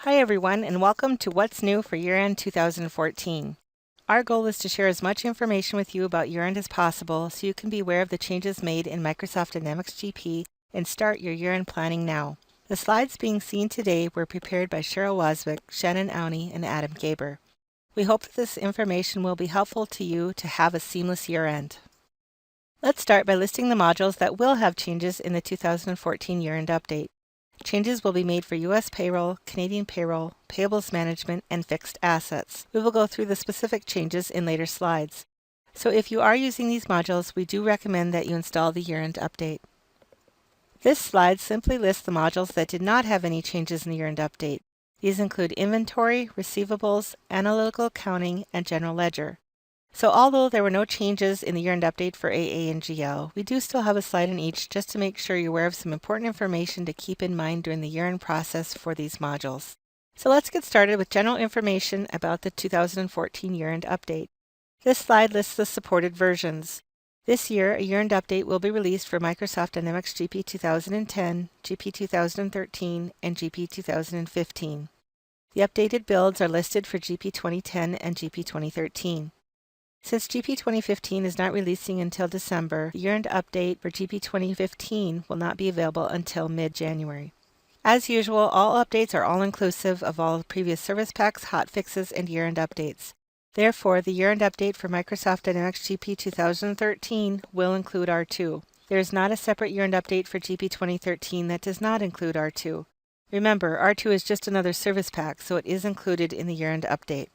Hi everyone, and welcome to What's New for Year-End 2014. Our goal is to share as much information with you about year-end as possible so you can be aware of the changes made in Microsoft Dynamics GP and start your year-end planning now. The slides being seen today were prepared by Cheryl Waswick, Shannon Auney, and Adam Gaber. We hope that this information will be helpful to you to have a seamless year-end. Let's start by listing the modules that will have changes in the 2014 year-end update. Changes will be made for U.S. payroll, Canadian payroll, payables management, and fixed assets. We will go through the specific changes in later slides. So if you are using these modules, we do recommend that you install the year-end update. This slide simply lists the modules that did not have any changes in the year-end update. These include inventory, receivables, analytical accounting, and general ledger. So although there were no changes in the year-end update for AA and GL, we do still have a slide in each just to make sure you're aware of some important information to keep in mind during the year-end process for these modules. So let's get started with general information about the 2014 year-end update. This slide lists the supported versions. This year, a year-end update will be released for Microsoft Dynamics GP 2010, GP 2013, and GP 2015. The updated builds are listed for GP 2010 and GP 2013. Since GP 2015 is not releasing until December, the year-end update for GP 2015 will not be available until mid-January. As usual, all updates are all-inclusive of all previous service packs, hotfixes, and year-end updates. Therefore, the year-end update for Microsoft Dynamics GP 2013 will include R2. There is not a separate year-end update for GP 2013 that does not include R2. Remember, R2 is just another service pack, so it is included in the year-end update.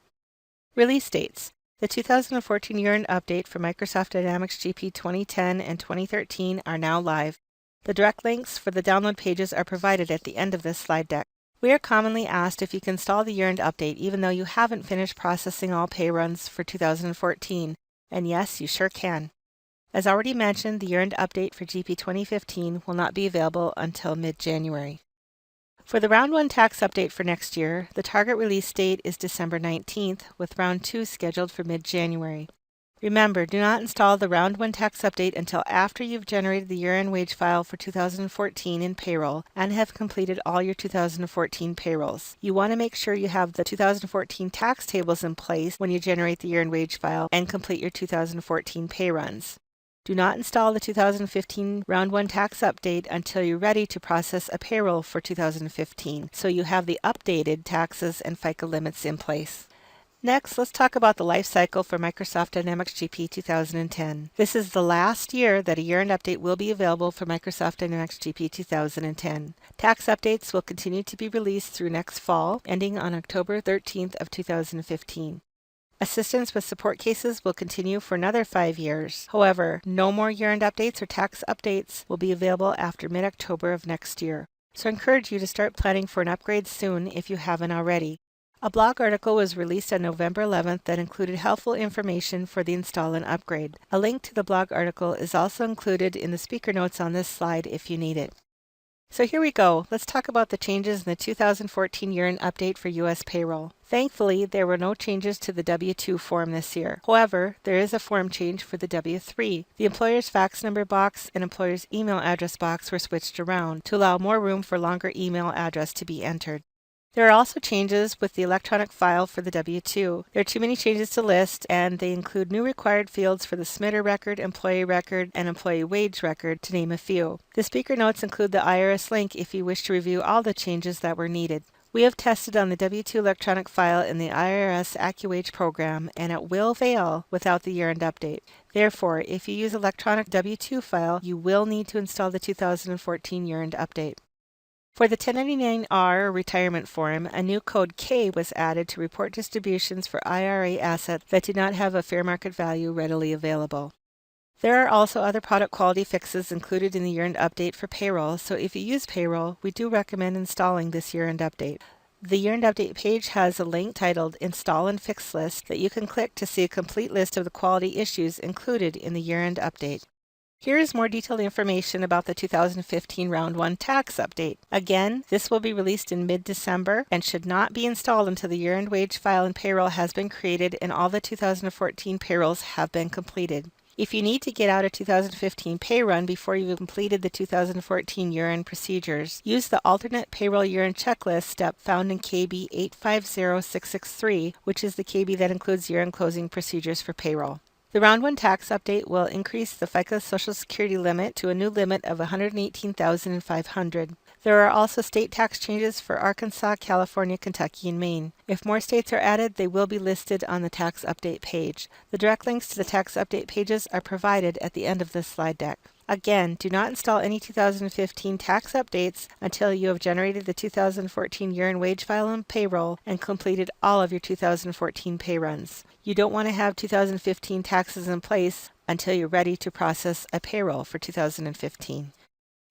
Release dates. The 2014 year-end update for Microsoft Dynamics GP 2010 and 2013 are now live. The direct links for the download pages are provided at the end of this slide deck. We are commonly asked if you can install the year-end update even though you haven't finished processing all pay runs for 2014, and yes, you sure can. As already mentioned, the year-end update for GP 2015 will not be available until mid-January. For the Round 1 tax update for next year, the target release date is December 19th, with Round 2 scheduled for mid-January. Remember, do not install the Round 1 tax update until after you've generated the year-end wage file for 2014 in payroll and have completed all your 2014 payrolls. You want to make sure you have the 2014 tax tables in place when you generate the year-end wage file and complete your 2014 pay runs. Do not install the 2015 Round 1 tax update until you're ready to process a payroll for 2015, so you have the updated taxes and FICA limits in place. Next, let's talk about the life cycle for Microsoft Dynamics GP 2010. This is the last year that a year-end update will be available for Microsoft Dynamics GP 2010. Tax updates will continue to be released through next fall, ending on October 13th of 2015. Assistance with support cases will continue for another 5 years. However, no more year-end updates or tax updates will be available after mid-October of next year. So I encourage you to start planning for an upgrade soon if you haven't already. A blog article was released on November 11th that included helpful information for the install and upgrade. A link to the blog article is also included in the speaker notes on this slide if you need it. So here we go. Let's talk about the changes in the 2014 year-end update for U.S. payroll. Thankfully, there were no changes to the W-2 form this year. However, there is a form change for the W-3. The employer's fax number box and employer's email address box were switched around to allow more room for longer email address to be entered. There are also changes with the electronic file for the W-2. There are too many changes to list, and they include new required fields for the submitter record, employee record, and employee wage record, to name a few. The speaker notes include the IRS link if you wish to review all the changes that were needed. We have tested on the W-2 electronic file in the IRS AccuWage program, and it will fail without the year-end update. Therefore, if you use electronic W-2 file, you will need to install the 2014 year-end update. For the 1099-R retirement form, a new code K was added to report distributions for IRA assets that did not have a fair market value readily available. There are also other product quality fixes included in the year-end update for payroll, so if you use payroll, we do recommend installing this year-end update. The year-end update page has a link titled Install and Fix List that you can click to see a complete list of the quality issues included in the year-end update. Here is more detailed information about the 2015 Round 1 tax update. Again, this will be released in mid-December and should not be installed until the year-end wage file and payroll has been created and all the 2014 payrolls have been completed. If you need to get out a 2015 pay run before you've completed the 2014 year-end procedures, use the alternate payroll year-end checklist step found in KB 850663, which is the KB that includes year-end closing procedures for payroll. The Round 1 tax update will increase the FICA Social Security limit to a new limit of $118,500. There are also state tax changes for Arkansas, California, Kentucky, and Maine. If more states are added, they will be listed on the tax update page. The direct links to the tax update pages are provided at the end of this slide deck. Again, do not install any 2015 tax updates until you have generated the 2014 year-end wage file and payroll and completed all of your 2014 pay runs. You don't want to have 2015 taxes in place until you're ready to process a payroll for 2015.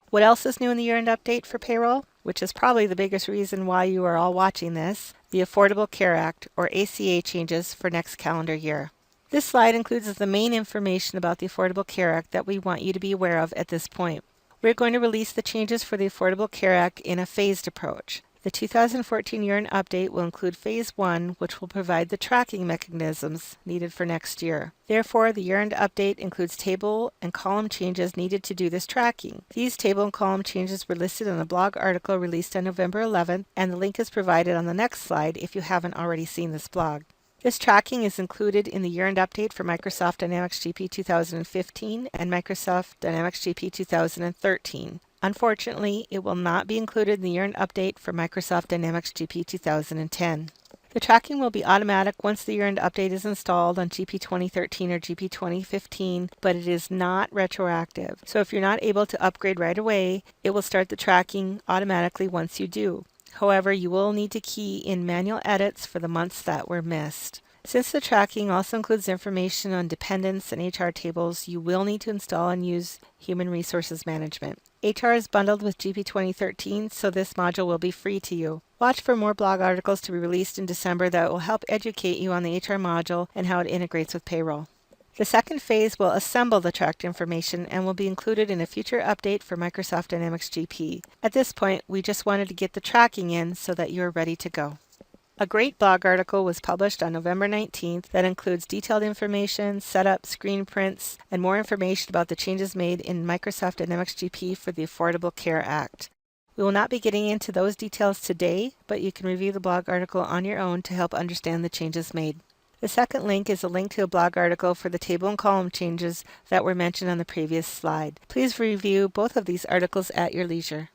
What else is new in the year-end update for payroll? Which is probably the biggest reason why you are all watching this, the Affordable Care Act, or ACA changes for next calendar year. This slide includes the main information about the Affordable Care Act that we want you to be aware of at this point. We're going to release the changes for the Affordable Care Act in a phased approach. The 2014 year-end update will include Phase 1, which will provide the tracking mechanisms needed for next year. Therefore, the year-end update includes table and column changes needed to do this tracking. These table and column changes were listed in a blog article released on November 11th, and the link is provided on the next slide if you haven't already seen this blog. This tracking is included in the year-end update for Microsoft Dynamics GP 2015 and Microsoft Dynamics GP 2013. Unfortunately, it will not be included in the year-end update for Microsoft Dynamics GP 2010. The tracking will be automatic once the year-end update is installed on GP 2013 or GP 2015, but it is not retroactive. So if you're not able to upgrade right away, it will start the tracking automatically once you do. However, you will need to key in manual edits for the months that were missed. Since the tracking also includes information on dependents and HR tables, you will need to install and use Human Resources Management. HR is bundled with GP 2013, so this module will be free to you. Watch for more blog articles to be released in December that will help educate you on the HR module and how it integrates with payroll. The second phase will assemble the tracked information and will be included in a future update for Microsoft Dynamics GP. At this point, we just wanted to get the tracking in so that you are ready to go. A great blog article was published on November 19th that includes detailed information, setup, screen prints, and more information about the changes made in Microsoft Dynamics GP for the Affordable Care Act. We will not be getting into those details today, but you can review the blog article on your own to help understand the changes made. The second link is a link to a blog article for the table and column changes that were mentioned on the previous slide. Please review both of these articles at your leisure.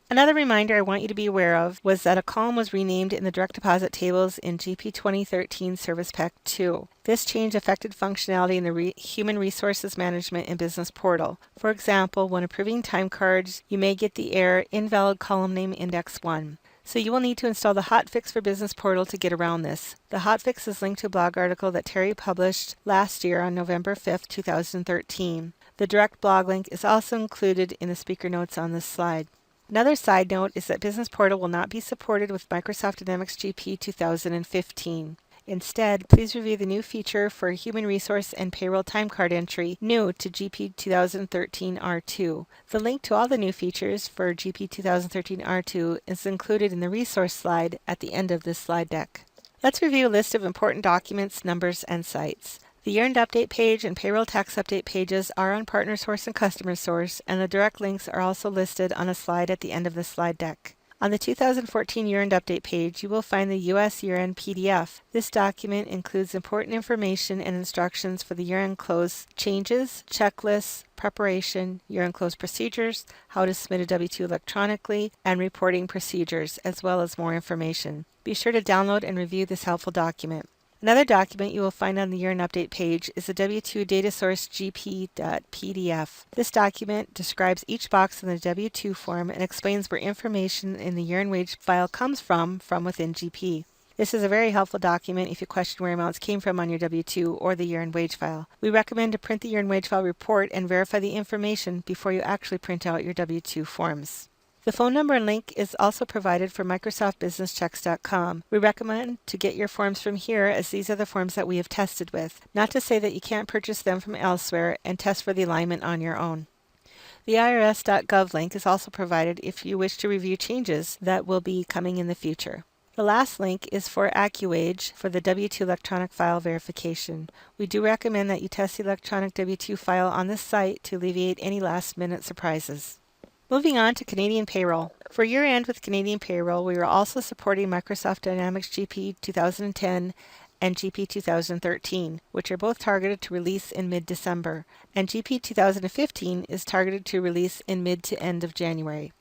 Another reminder I want you to be aware of was that a column was renamed in the direct deposit tables in GP 2013 Service Pack 2. This change affected functionality in the Human Resources Management and Business Portal. For example, when approving time cards, you may get the error Invalid Column Name Index 1. So you will need to install the hotfix for Business Portal to get around this. The hotfix is linked to a blog article that Terry published last year on November 5th, 2013. The direct blog link is also included in the speaker notes on this slide. Another side note is that Business Portal will not be supported with Microsoft Dynamics GP 2015. Instead, please review the new feature for Human Resource and Payroll Time Card Entry new to GP 2013 R2. The link to all the new features for GP 2013 R2 is included in the resource slide at the end of this slide deck. Let's review a list of important documents, numbers, and sites. The year-end update page and payroll tax update pages are on Partner Source and Customer Source, and the direct links are also listed on a slide at the end of the slide deck. On the 2014 year-end update page, you will find the U.S. year-end PDF. This document includes important information and instructions for the year-end close changes, checklists, preparation, year-end close procedures, how to submit a W-2 electronically, and reporting procedures, as well as more information. Be sure to download and review this helpful document. Another document you will find on the year-end update page is the W-2 data source gp.pdf. This document describes each box in the W-2 form and explains where information in the year-end wage file comes from within GP. This is a very helpful document if you question where amounts came from on your W-2 or the year-end wage file. We recommend to print the year-end wage file report and verify the information before you actually print out your W-2 forms. The phone number and link is also provided for MicrosoftBusinessChecks.com. We recommend to get your forms from here as these are the forms that we have tested with. Not to say that you can't purchase them from elsewhere and test for the alignment on your own. The IRS.gov link is also provided if you wish to review changes that will be coming in the future. The last link is for AccuAge for the W-2 electronic file verification. We do recommend that you test the electronic W-2 file on this site to alleviate any last-minute surprises. Moving on to Canadian payroll. For year-end with Canadian payroll, we are also supporting Microsoft Dynamics GP 2010 and GP 2013, which are both targeted to release in mid-December, and GP 2015 is targeted to release in mid to end of January.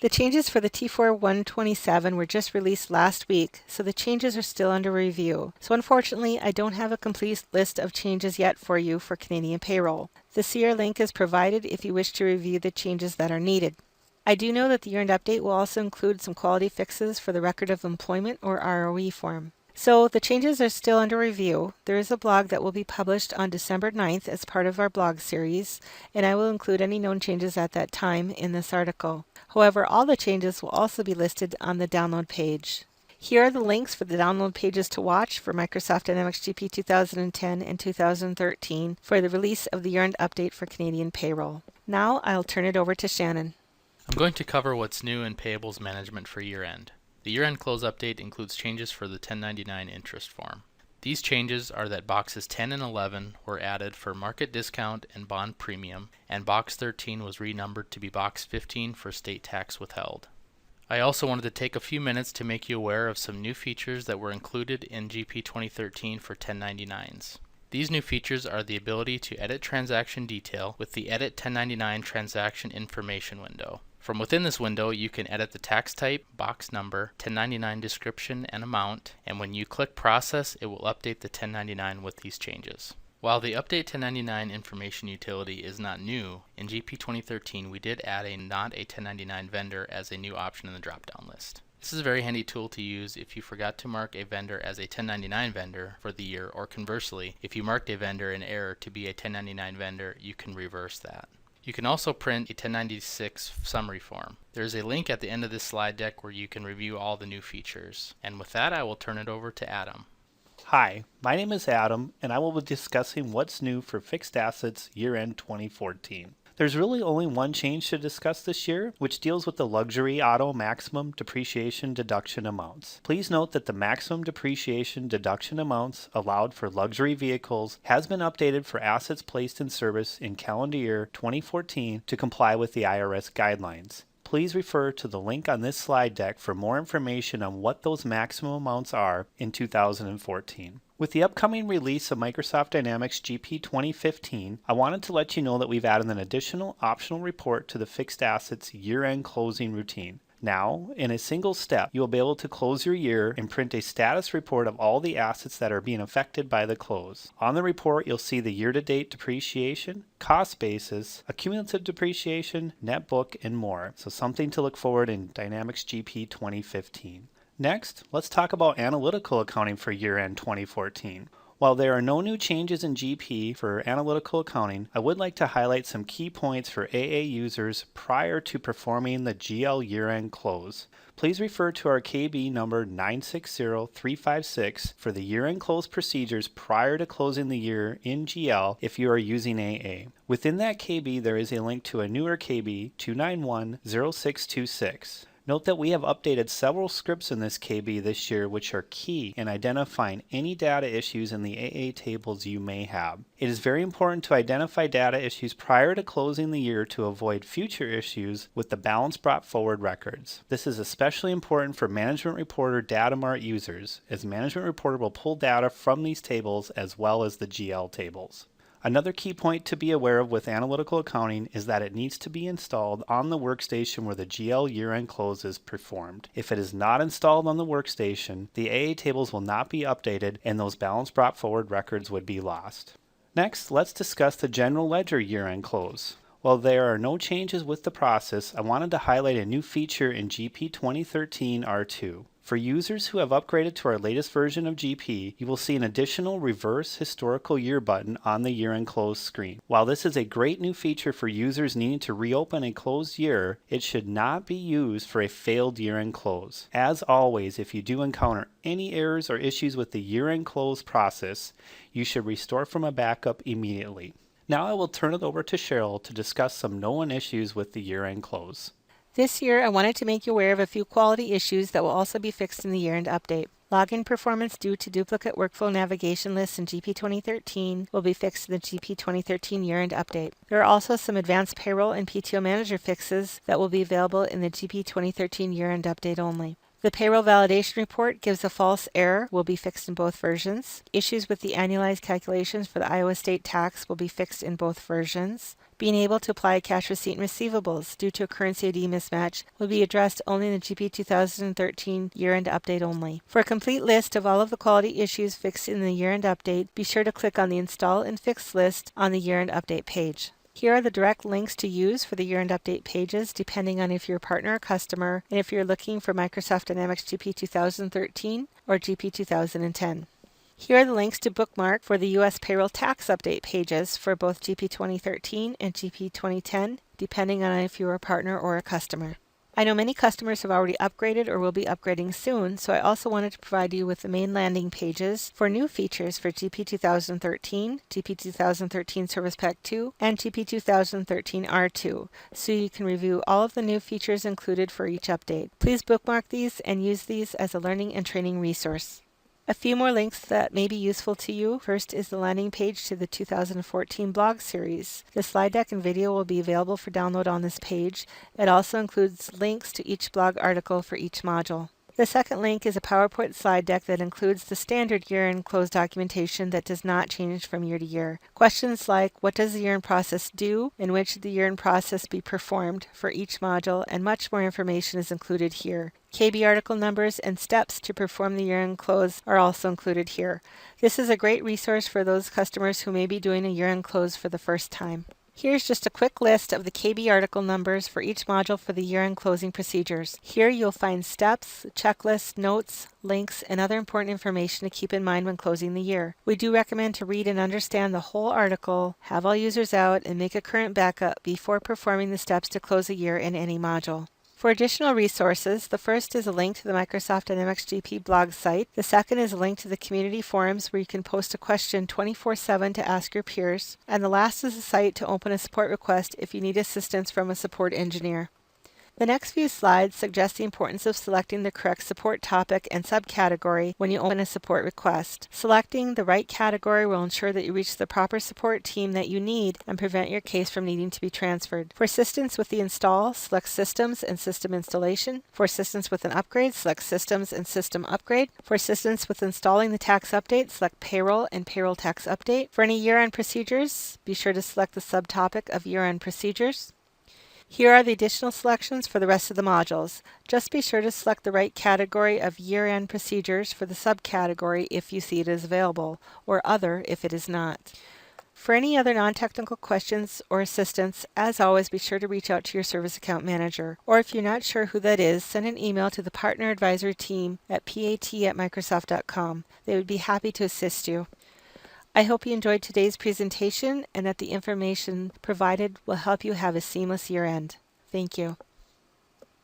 The changes for the T4 127 were just released last week, so the changes are still under review. So unfortunately, I don't have a complete list of changes yet for you for Canadian payroll. The CR link is provided if you wish to review the changes that are needed. I do know that the year-end update will also include some quality fixes for the Record of Employment or ROE form. So the changes are still under review. There is a blog that will be published on December 9th as part of our blog series, and I will include any known changes at that time in this article. However, all the changes will also be listed on the download page. Here are the links for the download pages to watch for Microsoft Dynamics GP 2010 and 2013 for the release of the year-end update for Canadian payroll. Now I'll turn it over to Shannon. I'm going to cover what's new in payables management for year-end. The year-end close update includes changes for the 1099 interest form. These changes are that boxes 10 and 11 were added for market discount and bond premium, and box 13 was renumbered to be box 15 for state tax withheld. I also wanted to take a few minutes to make you aware of some new features that were included in GP 2013 for 1099s. These new features are the ability to edit transaction detail with the Edit 1099 Transaction Information window. From within this window, you can edit the tax type, box number, 1099 description, and amount, and when you click Process, it will update the 1099 with these changes. While the Update 1099 information utility is not new, in GP 2013 we did add a Not a 1099 vendor as a new option in the drop-down list. This is a very handy tool to use if you forgot to mark a vendor as a 1099 vendor for the year, or conversely, if you marked a vendor in error to be a 1099 vendor, you can reverse that. You can also print a 1096 summary form. There is a link at the end of this slide deck where you can review all the new features. And with that, I will turn it over to Adam. Hi, my name is Adam, and I will be discussing what's new for fixed assets year-end 2014. There's really only one change to discuss this year, which deals with the luxury auto maximum depreciation deduction amounts. Please note that the maximum depreciation deduction amounts allowed for luxury vehicles has been updated for assets placed in service in calendar year 2014 to comply with the IRS guidelines. Please refer to the link on this slide deck for more information on what those maximum amounts are in 2014. With the upcoming release of Microsoft Dynamics GP 2015, I wanted to let you know that we've added an additional optional report to the fixed assets year-end closing routine. Now, in a single step, you will be able to close your year and print a status report of all the assets that are being affected by the close. On the report, you'll see the year-to-date depreciation, cost basis, accumulative depreciation, net book, and more. So something to look forward in Dynamics GP 2015. Next, let's talk about analytical accounting for year-end 2014. While there are no new changes in GP for analytical accounting, I would like to highlight some key points for AA users prior to performing the GL year-end close. Please refer to our KB number 960356 for the year-end close procedures prior to closing the year in GL if you are using AA. Within that KB, there is a link to a newer KB 2910626. Note that we have updated several scripts in this KB this year which are key in identifying any data issues in the AA tables you may have. It is very important to identify data issues prior to closing the year to avoid future issues with the balance brought forward records. This is especially important for Management Reporter Data Mart users, as Management Reporter will pull data from these tables as well as the GL tables. Another key point to be aware of with analytical accounting is that it needs to be installed on the workstation where the GL year-end close is performed. If it is not installed on the workstation, the AA tables will not be updated and those balance brought forward records would be lost. Next, let's discuss the general ledger year-end close. While there are no changes with the process, I wanted to highlight a new feature in GP 2013 R2. For users who have upgraded to our latest version of GP, you will see an additional Reverse Historical Year button on the year-end close screen. While this is a great new feature for users needing to reopen a closed year, it should not be used for a failed year-end close. As always, if you do encounter any errors or issues with the year-end close process, you should restore from a backup immediately. Now I will turn it over to Cheryl to discuss some known issues with the year-end close. This year, I wanted to make you aware of a few quality issues that will also be fixed in the year-end update. Login performance due to duplicate workflow navigation lists in GP 2013 will be fixed in the GP 2013 year-end update. There are also some advanced payroll and PTO manager fixes that will be available in the GP 2013 year-end update only. The payroll validation report gives a false error will be fixed in both versions. Issues with the annualized calculations for the Iowa state tax will be fixed in both versions. Being able to apply cash receipt and receivables due to a currency ID mismatch will be addressed only in the GP 2013 year-end update only. For a complete list of all of the quality issues fixed in the year-end update, be sure to click on the Install and Fix list on the year-end update page. Here are the direct links to use for the year-end update pages depending on if you're a partner or customer and if you're looking for Microsoft Dynamics GP 2013 or GP 2010. Here are the links to bookmark for the U.S. payroll tax update pages for both GP 2013 and GP 2010, depending on if you're a partner or a customer. I know many customers have already upgraded or will be upgrading soon, so I also wanted to provide you with the main landing pages for new features for GP 2013, GP 2013 Service Pack 2, and GP 2013 R2, so you can review all of the new features included for each update. Please bookmark these and use these as a learning and training resource. A few more links that may be useful to you. First is the landing page to the 2014 blog series. The slide deck and video will be available for download on this page. It also includes links to each blog article for each module. The second link is a PowerPoint slide deck that includes the standard year-end close documentation that does not change from year to year. Questions like what does the year-end process do and when should the year-end process be performed for each module, and much more information is included here. KB article numbers and steps to perform the year-end close are also included here. This is a great resource for those customers who may be doing a year-end close for the first time. Here's just a quick list of the KB article numbers for each module for the year-end closing procedures. Here you'll find steps, checklists, notes, links, and other important information to keep in mind when closing the year. We do recommend to read and understand the whole article, have all users out, and make a current backup before performing the steps to close a year in any module. For additional resources, the first is a link to the Microsoft Dynamics GP blog site. The second is a link to the community forums where you can post a question 24/7 to ask your peers. And the last is a site to open a support request if you need assistance from a support engineer. The next few slides suggest the importance of selecting the correct support topic and subcategory when you open a support request. Selecting the right category will ensure that you reach the proper support team that you need and prevent your case from needing to be transferred. For assistance with the install, select Systems and System Installation. For assistance with an upgrade, select Systems and System Upgrade. For assistance with installing the tax update, select Payroll and Payroll Tax Update. For any year-end procedures, be sure to select the subtopic of year-end procedures. Here are the additional selections for the rest of the modules. Just be sure to select the right category of year-end procedures for the subcategory if you see it is available, or Other if it is not. For any other non-technical questions or assistance, as always, be sure to reach out to your Service Account Manager. Or if you're not sure who that is, send an email to the Partner Advisor team at pat@microsoft.com. They would be happy to assist you. I hope you enjoyed today's presentation and that the information provided will help you have a seamless year-end. Thank you.